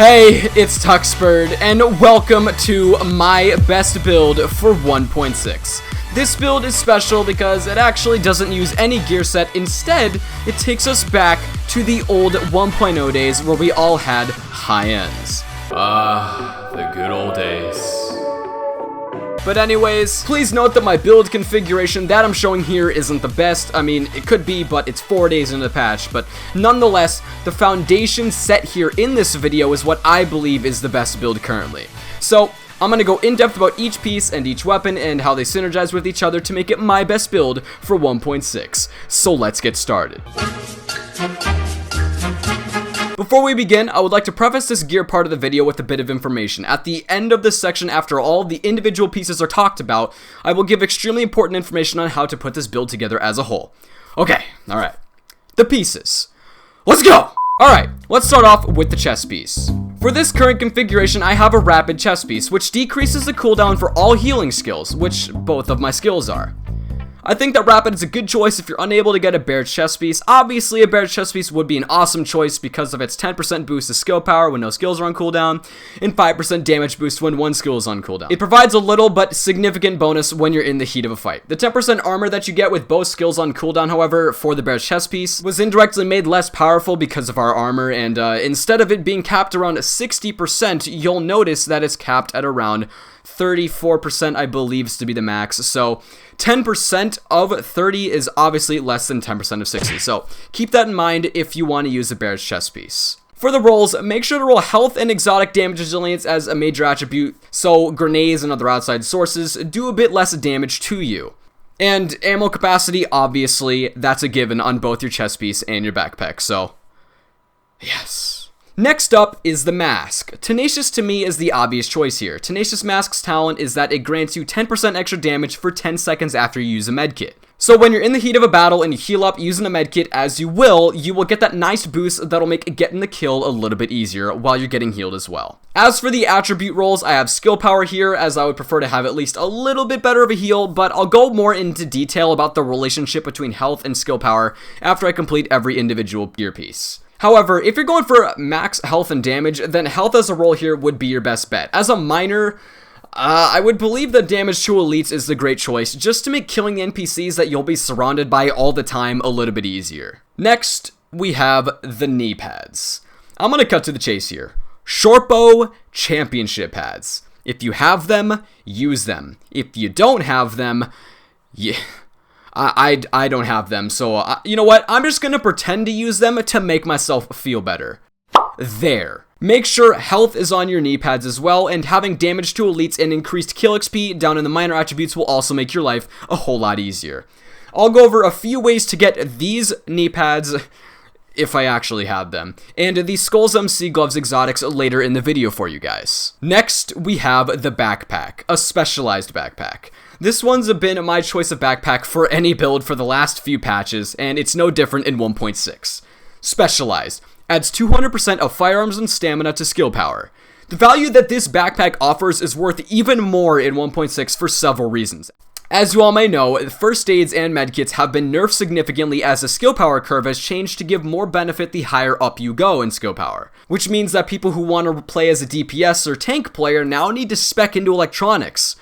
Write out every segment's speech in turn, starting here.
Hey, it's TuxBird, and welcome to my best build for 1.6. This build is special because it actually doesn't use any gear set. Instead, it takes us back to the old 1.0 days where we all had high ends. The good old days. But anyways, please note that my build configuration that I'm showing here isn't the best. I mean, it could be, but it's 4 days into the patch. But nonetheless, the foundation set here in this video is what I believe is the best build currently. So, I'm going to go in depth about each piece and each weapon and how they synergize with each other to make it my best build for 1.6. So let's get started. Before we begin, I would like to preface this gear part of the video with a bit of information. At the end of this section, after all the individual pieces are talked about, I will give extremely important information on how to put this build together as a whole. Okay, alright. The pieces. Let's go! Alright, let's start off with the chest piece. For this current configuration, I have a rapid chest piece, which decreases the cooldown for all healing skills, which both of my skills are. I think that rapid is a good choice if you're unable to get a bear chest piece. Obviously, a bear chest piece would be an awesome choice because of its 10% boost to skill power when no skills are on cooldown, and 5% damage boost when one skill is on cooldown. It provides a little but significant bonus when you're in the heat of a fight. The 10% armor that you get with both skills on cooldown, however, for the bear chest piece, was indirectly made less powerful because of our armor, and instead of it being capped around 60%, you'll notice that it's capped at around 34%, I believe, to be the max. So 10% of 30 is obviously less than 10% of 60. So keep that in mind if you want to use a bear's chest piece. For the rolls, make sure to roll health and exotic damage resilience as a major attribute, so grenades and other outside sources do a bit less damage to you. And ammo capacity, obviously, that's a given on both your chest piece and your backpack, so yes. Next up is the mask. Tenacious to me is the obvious choice here. Tenacious Mask's talent is that it grants you 10% extra damage for 10 seconds after you use a medkit. So when you're in the heat of a battle and you heal up using a medkit as you will get that nice boost that'll make getting the kill a little bit easier while you're getting healed as well. As for the attribute rolls, I have skill power here as I would prefer to have at least a little bit better of a heal, but I'll go more into detail about the relationship between health and skill power after I complete every individual gear piece. However, if you're going for max health and damage, then health as a role here would be your best bet. As a miner, I would believe that damage to elites is the great choice, just to make killing the NPCs that you'll be surrounded by all the time a little bit easier. Next, we have the knee pads. I'm going to cut to the chase here. Shortbow championship pads. If you have them, use them. If you don't have them, yeah. I don't have them, so you know what? I'm just gonna pretend to use them to make myself feel better. There. Make sure health is on your knee pads as well, and having damage to elites and increased kill XP down in the minor attributes will also make your life a whole lot easier. I'll go over a few ways to get these knee pads, if I actually have them, and the Skulls MC Gloves exotics later in the video for you guys. Next, we have the backpack, a specialized backpack. This one's been my choice of backpack for any build for the last few patches, and it's no different in 1.6. Specialized. Adds 200% of firearms and stamina to skill power. The value that this backpack offers is worth even more in 1.6 for several reasons. As you all may know, first aids and medkits have been nerfed significantly as the skill power curve has changed to give more benefit the higher up you go in skill power. Which means that people who want to play as a DPS or tank player now need to spec into electronics.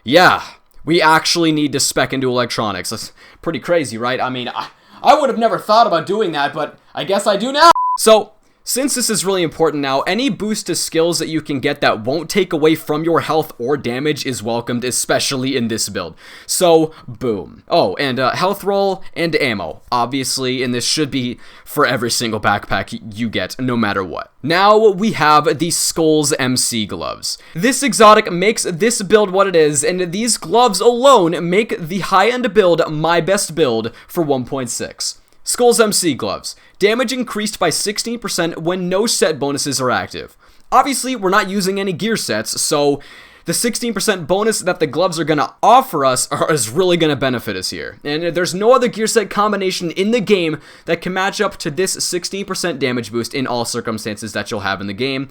Yeah. We actually need to spec into electronics. That's pretty crazy, right? I mean, I would have never thought about doing that, but I guess I do now. So, since this is really important now, any boost to skills that you can get that won't take away from your health or damage is welcomed, especially in this build. So, boom. Oh, and health roll and ammo, obviously, and this should be for every single backpack you get, no matter what. Now we have the Skulls MC Gloves. This exotic makes this build what it is, and these gloves alone make the high-end build my best build for 1.6. Skulls MC Gloves. Damage increased by 16% when no set bonuses are active. Obviously, we're not using any gear sets, so the 16% bonus that the gloves are going to offer us is really going to benefit us here. And there's no other gear set combination in the game that can match up to this 16% damage boost in all circumstances that you'll have in the game.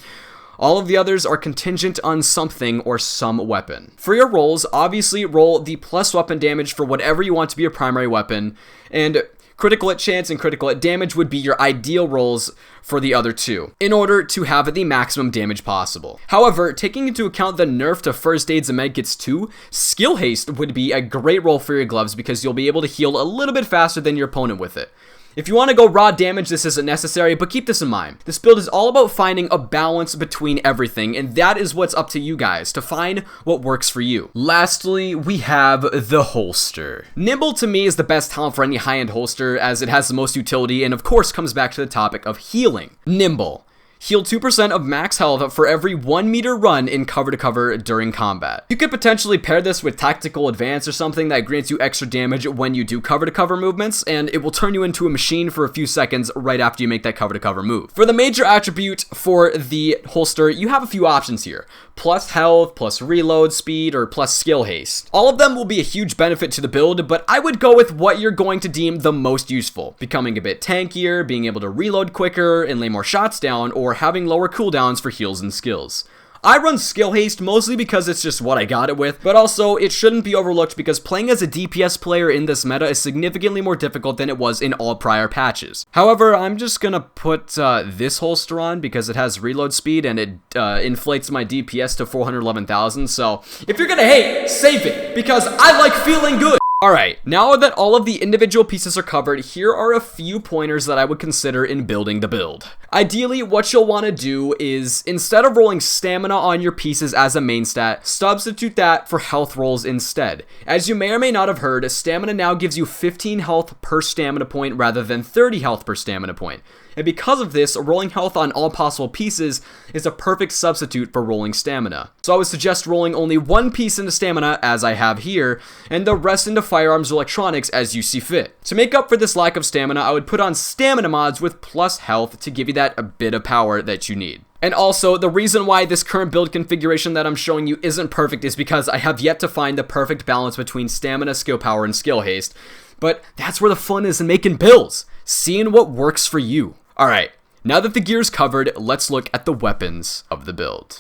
All of the others are contingent on something or some weapon. For your rolls, obviously roll the plus weapon damage for whatever you want to be your primary weapon, and critical hit chance and critical hit damage would be your ideal rolls for the other two, in order to have the maximum damage possible. However, taking into account the nerf to first aids and medkits 2, skill haste would be a great roll for your gloves because you'll be able to heal a little bit faster than your opponent with it. If you want to go raw damage, this isn't necessary, but keep this in mind. This build is all about finding a balance between everything, and that is what's up to you guys, to find what works for you. Lastly, we have the holster. Nimble to me is the best talent for any high-end holster, as it has the most utility, and of course comes back to the topic of healing. Nimble. Heal 2% of max health for every 1 meter run in cover-to-cover during combat. You could potentially pair this with Tactical Advance or something that grants you extra damage when you do cover-to-cover movements, and it will turn you into a machine for a few seconds right after you make that cover-to-cover move. For the major attribute for the holster, you have a few options here. Plus health, plus reload speed, or plus skill haste. All of them will be a huge benefit to the build, but I would go with what you're going to deem the most useful. Becoming a bit tankier, being able to reload quicker and lay more shots down, or having lower cooldowns for heals and skills. I run skill haste mostly because it's just what I got it with, but also it shouldn't be overlooked because playing as a DPS player in this meta is significantly more difficult than it was in all prior patches. However, I'm just gonna put this holster on because it has reload speed and it inflates my DPS to 411,000, so if you're gonna hate, save it, because I like feeling good! Alright, now that all of the individual pieces are covered, here are a few pointers that I would consider in building the build. Ideally, what you'll want to do is, instead of rolling stamina on your pieces as a main stat, substitute that for health rolls instead. As you may or may not have heard, stamina now gives you 15 health per stamina point rather than 30 health per stamina point. And because of this, rolling health on all possible pieces is a perfect substitute for rolling stamina. So I would suggest rolling only one piece into stamina, as I have here, and the rest into firearms or electronics as you see fit. To make up for this lack of stamina, I would put on stamina mods with plus health to give you that a bit of power that you need. And also, the reason why this current build configuration that I'm showing you isn't perfect is because I have yet to find the perfect balance between stamina, skill power, and skill haste. But that's where the fun is in making builds, seeing what works for you. Alright, now that the gear is covered, let's look at the weapons of the build.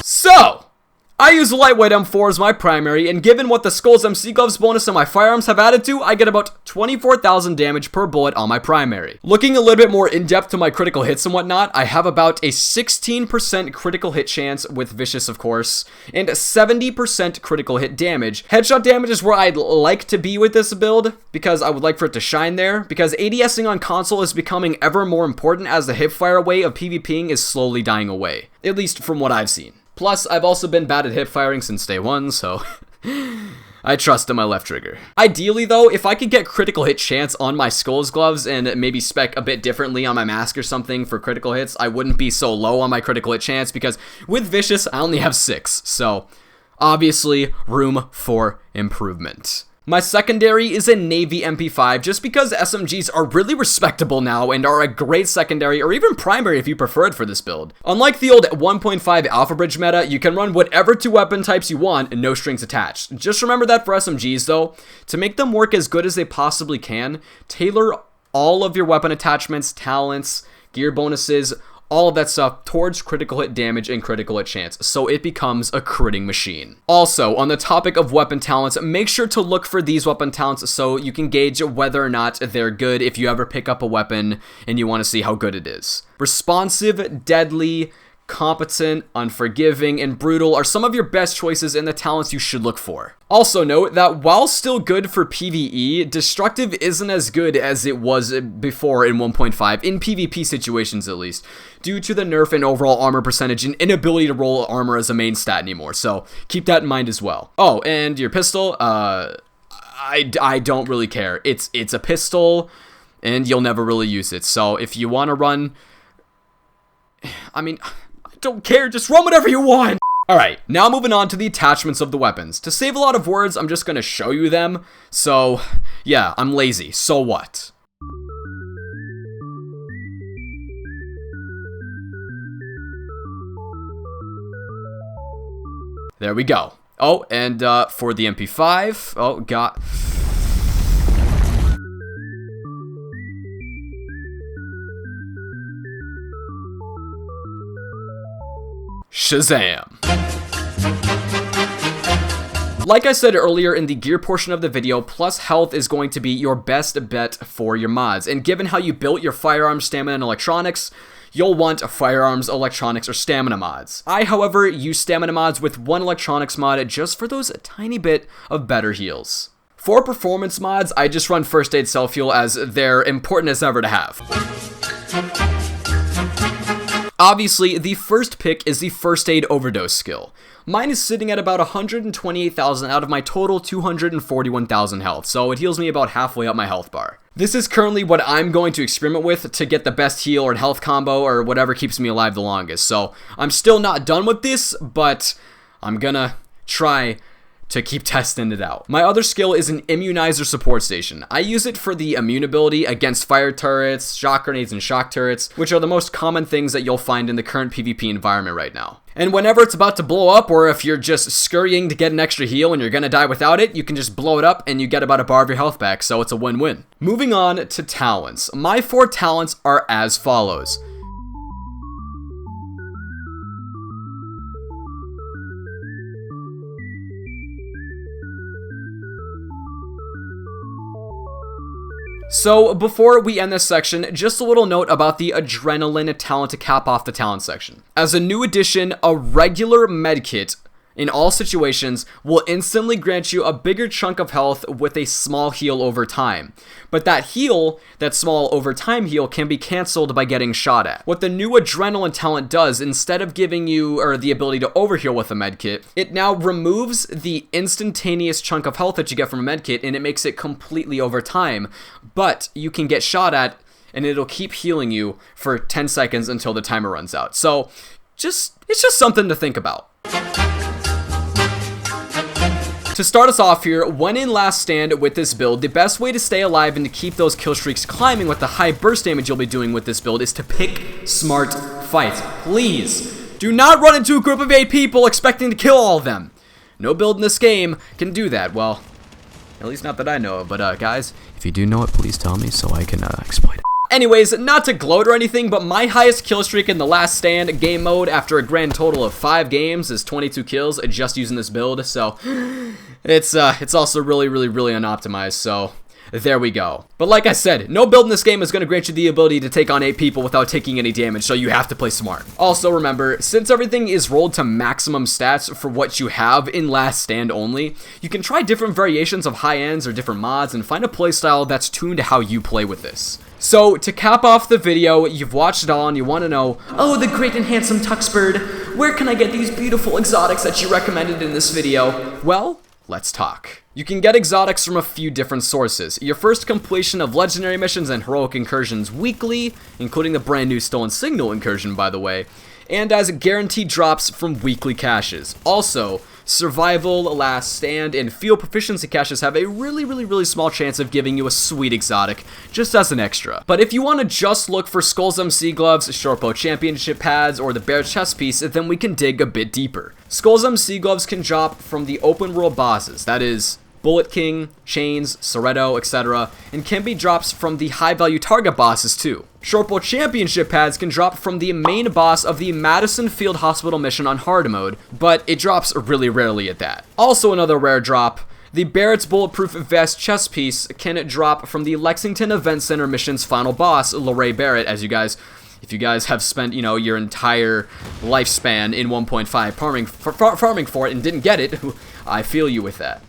So, I use a lightweight M4 as my primary, and given what the Skull's MC Gloves bonus and my firearms have added to, I get about 24,000 damage per bullet on my primary. Looking a little bit more in-depth to my critical hits and whatnot, I have about a 16% critical hit chance with Vicious, of course, and 70% critical hit damage. Headshot damage is where I'd like to be with this build, because I would like for it to shine there, because ADSing on console is becoming ever more important as the hipfire way of PvPing is slowly dying away, at least from what I've seen. Plus, I've also been bad at hip firing since day one, so I trust in my left trigger. Ideally though, if I could get critical hit chance on my Skull's gloves and maybe spec a bit differently on my mask or something for critical hits, I wouldn't be so low on my critical hit chance because with Vicious, I only have 6, so obviously room for improvement. My secondary is a Navy MP5 just because SMGs are really respectable now and are a great secondary or even primary if you prefer it for this build. Unlike the old 1.5 Alpha Bridge meta, you can run whatever 2 weapon types you want and no strings attached. Just remember that for SMGs though, to make them work as good as they possibly can, tailor all of your weapon attachments, talents, gear bonuses, all of that stuff towards critical hit damage and critical hit chance, so it becomes a critting machine. Also, on the topic of weapon talents, make sure to look for these weapon talents so you can gauge whether or not they're good if you ever pick up a weapon and you want to see how good it is. Responsive, deadly, competent, unforgiving, and brutal are some of your best choices and the talents you should look for. Also note that while still good for PvE, destructive isn't as good as it was before in 1.5, in PvP situations at least, due to the nerf in overall armor percentage and inability to roll armor as a main stat anymore, so keep that in mind as well. Oh, and your pistol, I don't really care. It's a pistol, and you'll never really use it, so if you want to run, I mean, don't care, just run whatever you want. Alright, now moving on to the attachments of the weapons. To save a lot of words, I'm just gonna show you them. So, yeah, I'm lazy, so what? There we go. Oh, and for the MP5, oh god. Shazam! like I said earlier in the gear portion of the video, plus health is going to be your best bet for your mods. And given how you built your firearms, stamina, and electronics, you'll want firearms, electronics, or stamina mods. I, however, use stamina mods with one electronics mod just for those tiny bit of better heals. For performance mods, I just run first aid self-heal as they're important as ever to have. Obviously, the first pick is the first aid overdose skill. Mine is sitting at about 128,000 out of my total 241,000 health, so it heals me about halfway up my health bar. This is currently what I'm going to experiment with to get the best heal or health combo or whatever keeps me alive the longest. So I'm still not done with this, but I'm gonna try to keep testing it out. My other skill is an immunizer support station. I use it for the immune ability against fire turrets, shock grenades, and shock turrets, which are the most common things that you'll find in the current PvP environment right now. And whenever it's about to blow up, or if you're just scurrying to get an extra heal and you're gonna die without it, you can just blow it up and you get about a bar of your health back, so it's a win-win. Moving on to talents. My 4 talents are as follows. So before we end this section, just a little note about the adrenaline talent to cap off the talent section. As a new addition, a regular medkit in all situations will instantly grant you a bigger chunk of health with a small heal over time. But that heal, that small over time heal, can be cancelled by getting shot at. What the new adrenaline talent does, instead of giving you the ability to overheal with a medkit, it now removes the instantaneous chunk of health that you get from a medkit and it makes it completely over time. But you can get shot and it'll keep healing you for 10 seconds until the timer runs out. So it's just something to think about. To start us off here, when in last stand with this build, the best way to stay alive and to keep those kill streaks climbing with the high burst damage you'll be doing with this build is to pick smart fights. Please, do not run into a group of 8 people expecting to kill all of them. No build in this game can do that. Well, at least not that I know of, but guys, if you do know it, please tell me so I can exploit it. Anyways, not to gloat or anything, but my highest kill streak in the last stand game mode after a grand total of 5 games is 22 kills just using this build, so it's also really unoptimized, so there we go. But like I said, no build in this game is going to grant you the ability to take on 8 people without taking any damage, so you have to play smart. Also remember, since everything is rolled to maximum stats for what you have in last stand only, you can try different variations of high ends or different mods and find a playstyle that's tuned to how you play with this. So, to cap off the video, you've watched it all and you want to know, oh, the great and handsome TuxBird, where can I get these beautiful exotics that you recommended in this video? Well, let's talk. You can get exotics from a few different sources. Your first completion of legendary missions and heroic incursions weekly, including the brand new Stolen Signal incursion, by the way, and as guaranteed drops from weekly caches. Also, survival, last stand, and field proficiency caches have a really small chance of giving you a sweet exotic, just as an extra. But if you want to just look for Skull's MC gloves, Shortbow championship pads, or the bear chest piece, then we can dig a bit deeper. Skull's MC gloves can drop from the open world bosses, that is, Bullet King, Chains, Soreto, etc., and can be drops from the high value target bosses too. Shortbow championship pads can drop from the main boss of the Madison Field Hospital mission on hard mode, but it drops really rarely at that. Also another rare drop, the Barrett's Bulletproof Vest chest piece can drop from the Lexington Event Center mission's final boss, Lorraine Barrett, if you guys have spent, your entire lifespan in 1.5 farming for it and didn't get it, I feel you with that.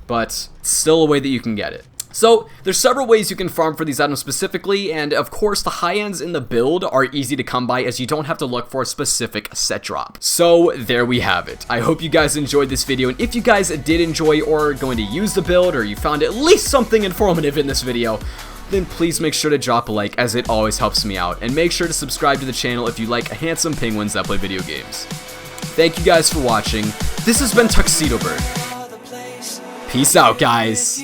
But it's still a way that you can get it. So, there's several ways you can farm for these items specifically, and of course the high ends in the build are easy to come by as you don't have to look for a specific set drop. So, there we have it. I hope you guys enjoyed this video, and if you guys did enjoy or are going to use the build, or you found at least something informative in this video, then please make sure to drop a like as it always helps me out, and make sure to subscribe to the channel if you like handsome penguins that play video games. Thank you guys for watching. This has been TuxBird. Peace out, guys.